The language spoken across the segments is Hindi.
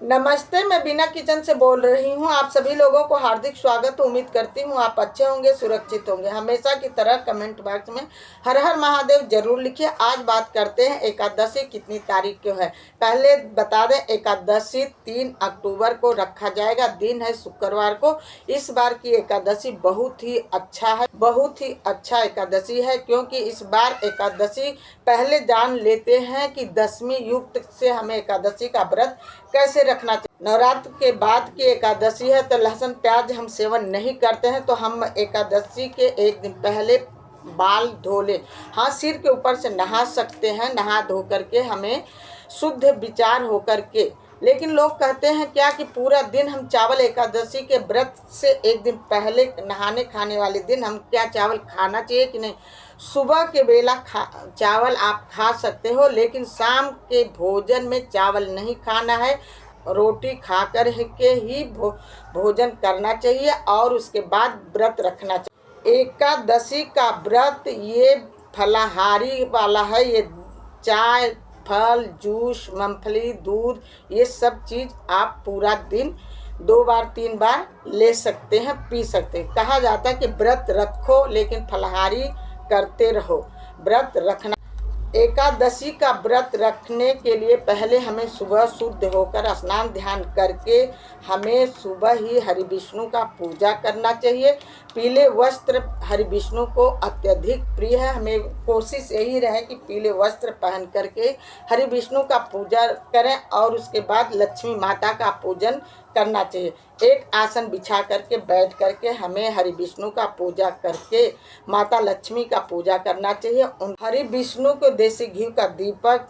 नमस्ते, मैं बीना किचन से बोल रही हूँ। आप सभी लोगों को हार्दिक स्वागत। उम्मीद करती हूँ आप अच्छे होंगे, सुरक्षित होंगे। हमेशा की तरह कमेंट बॉक्स में हर हर महादेव जरूर लिखिए। आज बात करते हैं एकादशी कितनी तारीख को है। पहले बता दें, एकादशी 3 अक्टूबर को रखा जाएगा। दिन है शुक्रवार को। इस बार की एकादशी बहुत ही अच्छा है, बहुत ही अच्छा एकादशी है, क्योंकि इस बार एकादशी पहले जान लेते हैं कि दशमी युक्त से हमें एकादशी का व्रत कैसे रखना चाहिए। नवरात्र के बाद की एकादशी है, तो लहसुन प्याज हम सेवन नहीं करते हैं, तो हम एकादशी के एक दिन पहले बाल धो लें। हाँ, सिर के ऊपर से नहा सकते हैं। नहा धो करके हमें शुद्ध विचार हो करके, लेकिन लोग कहते हैं क्या कि पूरा दिन हम चावल, एकादशी के व्रत से एक दिन पहले नहाने खाने वाले दिन हम क्या चावल खाना चाहिए कि नहीं। सुबह के बेला चावल आप खा सकते हो, लेकिन शाम के भोजन में चावल नहीं खाना है। रोटी खा कर के ही भोजन करना चाहिए और उसके बाद व्रत रखना चाहिए। एकादशी का व्रत ये फलाहारी वाला है। ये चाय, फल, जूस, मूंगफली, दूध, ये सब चीज़ आप पूरा दिन 2 बार 3 बार ले सकते हैं, पी सकते हैं। कहा जाता है कि व्रत रखो लेकिन फलाहारी करते रहो। व्रत रखना, एकादशी का व्रत रखने के लिए पहले हमें सुबह शुद्ध होकर स्नान ध्यान करके हमें सुबह ही हरि विष्णु का पूजा करना चाहिए। पीले वस्त्र हरि विष्णु को अत्यधिक प्रिय है। हमें कोशिश यही रहे कि पीले वस्त्र पहन करके हरि विष्णु का पूजा करें और उसके बाद लक्ष्मी माता का पूजन करना चाहिए। एक आसन बिछा करके बैठ करके हमें हरि विष्णु का पूजा करके माता लक्ष्मी का पूजा करना चाहिए। उन हरि विष्णु को देसी घी का दीपक,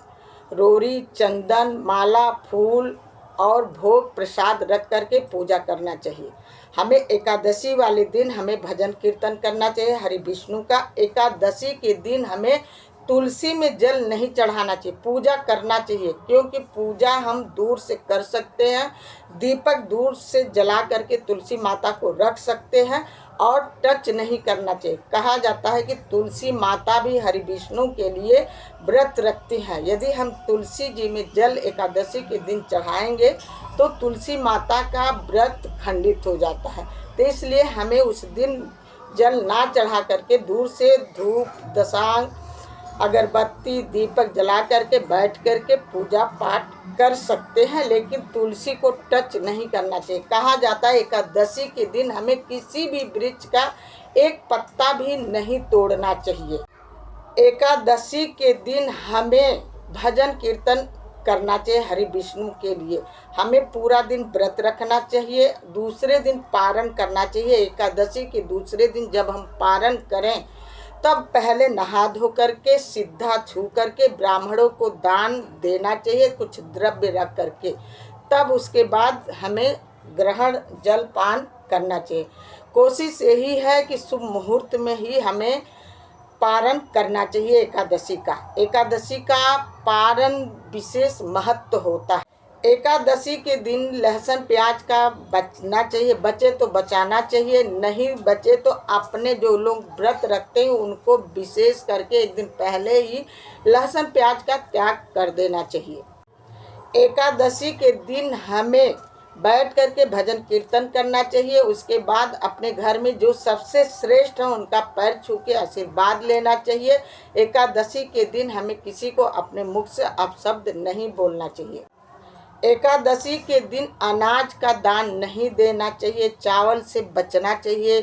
रोरी, चंदन, माला, फूल और भोग प्रसाद रख करके पूजा करना चाहिए। हमें एकादशी वाले दिन हमें भजन कीर्तन करना चाहिए हरि विष्णु का। एकादशी के दिन हमें तुलसी में जल नहीं चढ़ाना चाहिए, पूजा करना चाहिए, क्योंकि पूजा हम दूर से कर सकते हैं। दीपक दूर से जला करके तुलसी माता को रख सकते हैं और टच नहीं करना चाहिए। कहा जाता है कि तुलसी माता भी हरि विष्णु के लिए व्रत रखती हैं। यदि हम तुलसी जी में जल एकादशी के दिन चढ़ाएंगे तो तुलसी माता का व्रत खंडित हो जाता है। तो इसलिए हमें उस दिन जल ना चढ़ा करके दूर से धूप, दशांग, अगरबत्ती, दीपक जला करके बैठ करके पूजा पाठ कर सकते हैं, लेकिन तुलसी को टच नहीं करना चाहिए। कहा जाता है एकादशी के दिन हमें किसी भी वृक्ष का एक पत्ता भी नहीं तोड़ना चाहिए। एकादशी के दिन हमें भजन कीर्तन करना चाहिए हरि विष्णु के लिए। हमें पूरा दिन व्रत रखना चाहिए, दूसरे दिन पारण करना चाहिए। एकादशी के दूसरे दिन जब हम पारण करें तब पहले नहा धो करके सीधा छू करके ब्राह्मणों को दान देना चाहिए, कुछ द्रव्य रख करके। तब उसके बाद हमें ग्रहण जलपान करना चाहिए। कोशिश यही है कि शुभ मुहूर्त में ही हमें पारण करना चाहिए एकादशी का। एकादशी का पारण विशेष महत्व होता है। एकादशी के दिन लहसुन प्याज का बचना चाहिए, बचे तो बचाना चाहिए, नहीं बचे तो अपने जो लोग व्रत रखते हैं उनको विशेष करके एक दिन पहले ही लहसुन प्याज का त्याग कर देना चाहिए। एकादशी के दिन हमें बैठ करके भजन कीर्तन करना चाहिए। उसके बाद अपने घर में जो सबसे श्रेष्ठ है उनका पैर छू के आशीर्वाद लेना चाहिए। एकादशी के दिन हमें किसी को अपने मुख से अपशब्द नहीं बोलना चाहिए। एकादशी के दिन अनाज का दान नहीं देना चाहिए, चावल से बचना चाहिए।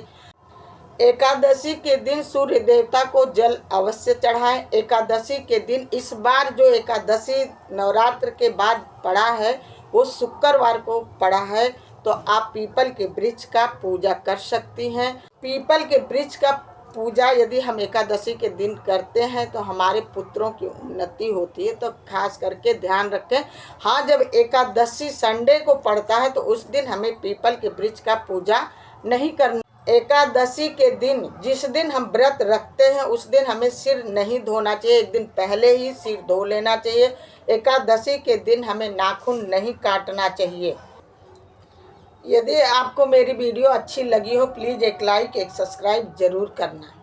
एकादशी के दिन सूर्य देवता को जल अवश्य चढ़ाएं। एकादशी के दिन इस बार जो एकादशी नवरात्र के बाद पड़ा है वो शुक्रवार को पड़ा है, तो आप पीपल के वृक्ष का पूजा कर सकती हैं। पीपल के वृक्ष का पूजा यदि हम एकादशी के दिन करते हैं तो हमारे पुत्रों की उन्नति होती है, तो खास करके ध्यान रखें। हाँ, जब एकादशी संडे को पड़ता है तो उस दिन हमें पीपल के वृक्ष का पूजा नहीं करना। एकादशी के दिन जिस दिन हम व्रत रखते हैं उस दिन हमें सिर नहीं धोना चाहिए, एक दिन पहले ही सिर धो लेना चाहिए। एकादशी के दिन हमें नाखून नहीं काटना चाहिए। यदि आपको मेरी वीडियो अच्छी लगी हो प्लीज़ एक लाइक, एक सब्सक्राइब ज़रूर करना।